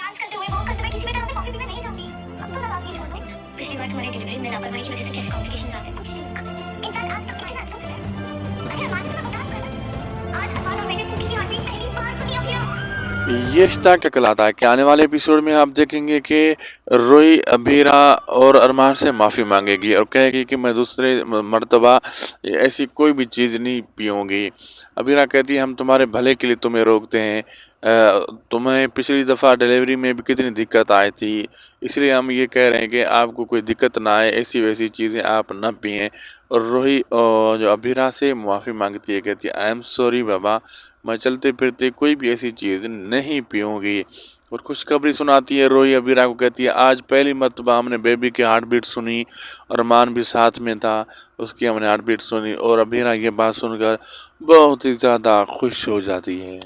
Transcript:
Dance करते हुए, walk करते हुए किसी भी तरह से कॉफी पीना नहीं चाहती। अब तो नाराजगी छोड़ दो। पिछली बार तुम्हारी डिलीवरी में लापरवाही की वजह से कैसे कॉम्प्लिकेशंस आ गए कुछ नहीं। इनफैक्ट आज तक कितना अच्छा है। अरे अरमान तुम्हें बता कर आज अरमान और मैंने कुकी की हार्टबीट पहली बार सुनी अभी। ये रिश्ता क्या कहलाता है कि आने वाले एपिसोड में आप देखेंगे कि रोई अबीरा और अरमान से माफ़ी मांगेगी और कहेगी कि मैं दूसरे मर्तबा ऐसी कोई भी चीज़ नहीं पीऊँगी। अबीरा कहती है हम तुम्हारे भले के लिए तुम्हें रोकते हैं। तुम्हें पिछली दफ़ा डिलीवरी में भी कितनी दिक्कत आई थी, इसलिए हम ये कह रहे हैं कि आपको कोई दिक्कत ना आए, ऐसी वैसी चीज़ें आप ना पिएं। और रोही जो अबीरा से माफ़ी मांगती है, कहती है आई एम सॉरी बाबा, मैं चलते फिरते कोई भी ऐसी चीज़ नहीं पीऊँगी। और खुशखबरी सुनाती है रोही अबीरा को, कहती है आज पहली मर्तबा हमने बेबी की हार्ट बीट सुनी और अरमान भी साथ में था, उसकी हमने हार्ट बीट सुनी और अबीरा ये बात सुनकर बहुत ही ज़्यादा खुश हो जाती है।